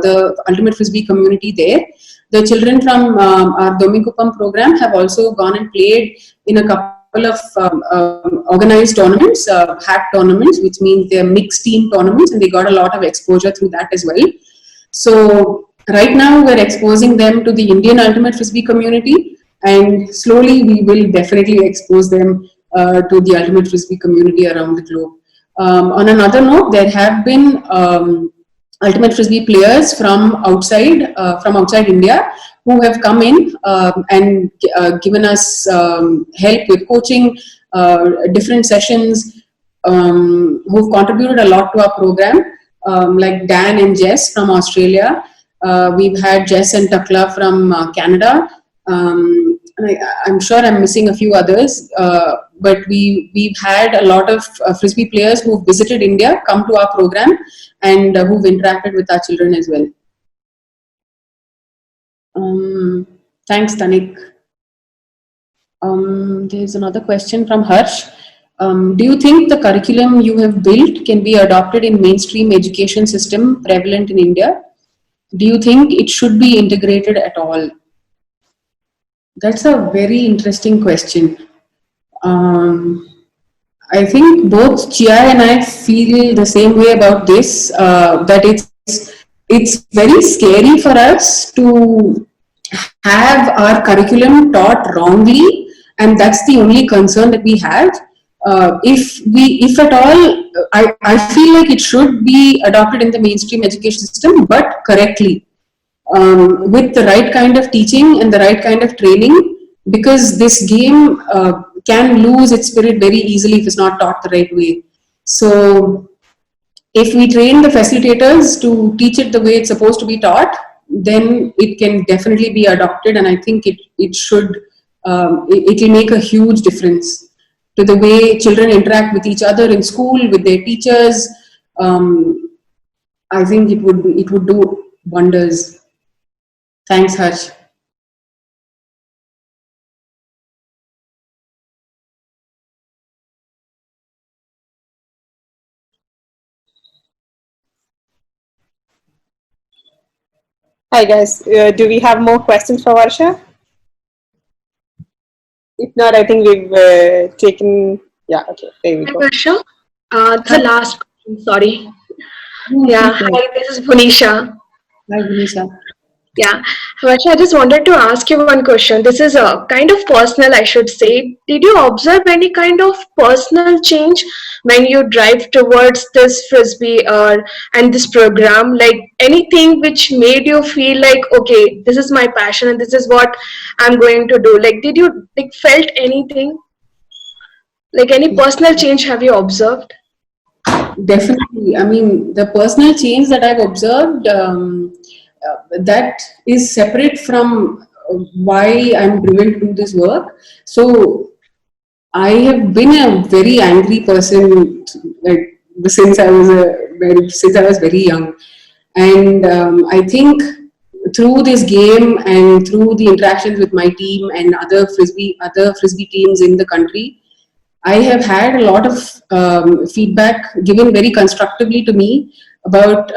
the Ultimate Frisbee community there. The children from our Domikuppam program have also gone and played in a couple of organized tournaments, hack tournaments, which means they're mixed team tournaments, and they got a lot of exposure through that as well. So right now we're exposing them to the Indian Ultimate Frisbee community, and slowly we will definitely expose them to the Ultimate Frisbee community around the globe. On another note, there have been Ultimate Frisbee players from outside India who have come in and given us help with coaching, different sessions, who've contributed a lot to our program, like Dan and Jess from Australia. We've had Jess and Takla from Canada. I'm sure I'm missing a few others, but we've had a lot of Frisbee players who've visited India, come to our program, and who've interacted with our children as well. Thanks, Tanik. There's another question from Harsh. Do you think the curriculum you have built can be adopted in mainstream education system prevalent in India? Do you think it should be integrated at all? That's a very interesting question. I think both Chia and I feel the same way about this, that it's very scary for us to have our curriculum taught wrongly, and that's the only concern that we have. If at all, I feel like it should be adopted in the mainstream education system, but correctly, with the right kind of teaching and the right kind of training, because this game can lose its spirit very easily if it's not taught the right way. So if we train the facilitators to teach it the way it's supposed to be taught, then it can definitely be adopted, and I think it should, it will make a huge difference to the way children interact with each other in school, with their teachers. I think it would do wonders. Thanks, Harsh. Hi guys, do we have more questions for Varsha? If not, I think we've taken, yeah, okay, there we go. Varsha, the last question, sorry. Yeah, hi, this is Bunisha. Hi, Bunisha. Yeah, Varsha, I just wanted to ask you one question. This is a kind of personal, I should say. Did you observe any kind of personal change when you drive towards this Frisbee and this program? Like anything which made you feel like, okay, this is my passion and this is what I'm going to do. Like, did you felt anything? Like any personal change have you observed? Definitely. I mean, the personal change that I've observed, that is separate from why I'm driven to do this work. So I have been a very angry person, like since I was very young, and I think through this game and through the interactions with my team and other frisbee teams in the country, I have had a lot of feedback given very constructively to me about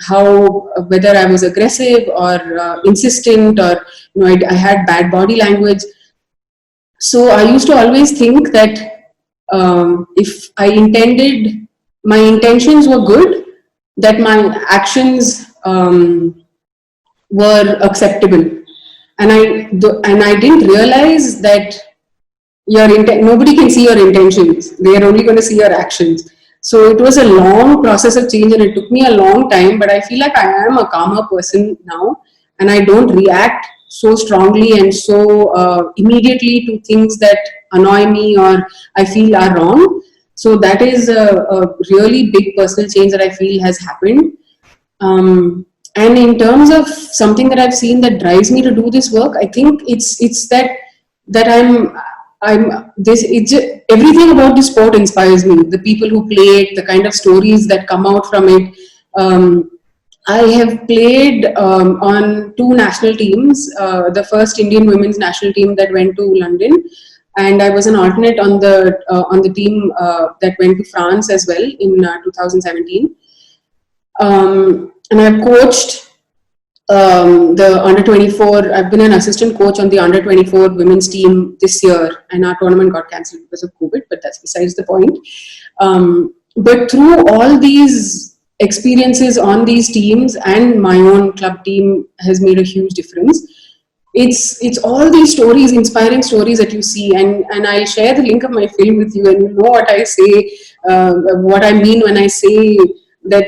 how whether I was aggressive or insistent, or I had bad body language. So I used to always think that if my intentions were good, that my actions were acceptable, and I didn't realize that nobody can see your intentions. They are only going to see your actions. So it was a long process of change, and it took me a long time, but I feel like I am a calmer person now, and I don't react so strongly and so immediately to things that annoy me or I feel are wrong. So that is a really big personal change that I feel has happened. And in terms of something that I've seen that drives me to do this work, I think it's that everything about the sport inspires me. The people who play it, the kind of stories that come out from it. I have played on 2 national teams. The first Indian women's national team that went to London, and I was an alternate on the team that went to France as well in 2017. And I've coached the under 24. I've been an assistant coach on the under 24 women's team this year, and our tournament got cancelled because of COVID, but that's besides the point. But through all these experiences on these teams, and my own club team has made a huge difference. It's all these stories, inspiring stories that you see, and I'll share the link of my film with you, and you know what I say, what I mean when I say that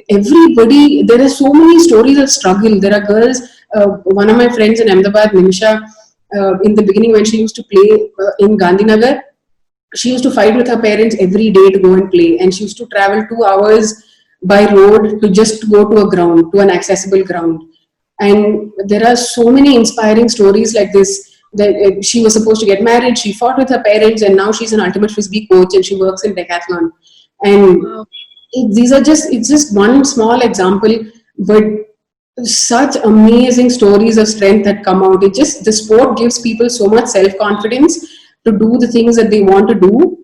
everybody, there are so many stories of struggle. There are girls, one of my friends in Ahmedabad, Nimisha, in the beginning when she used to play in Gandhinagar, she used to fight with her parents every day to go and play, and she used to travel 2 hours by road to just go to a ground, to an accessible ground. And there are so many inspiring stories like this, that she was supposed to get married, she fought with her parents, and now she's an ultimate frisbee coach and she works in decathlon. And it's just one small example, but such amazing stories of strength that come out. The sport gives people so much self-confidence to do the things that they want to do.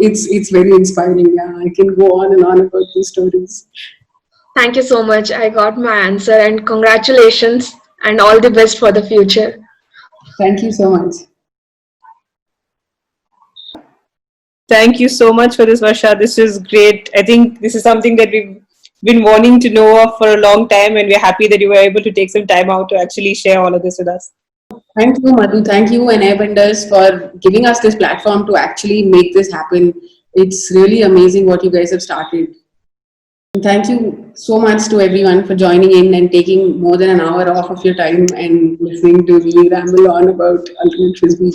It's very inspiring. Yeah, I can go on and on about these stories. Thank you so much. I got my answer, and congratulations and all the best for the future. Thank you so much. Thank you so much for this, Varsha. This is great. I think this is something that we've been wanting to know of for a long time, and we're happy that you were able to take some time out to actually share all of this with us. Thank you, Madhu. Thank you and Airbenders for giving us this platform to actually make this happen. It's really amazing what you guys have started. And thank you so much to everyone for joining in and taking more than an hour off of your time and listening to me ramble on about Ultimate Frisbee.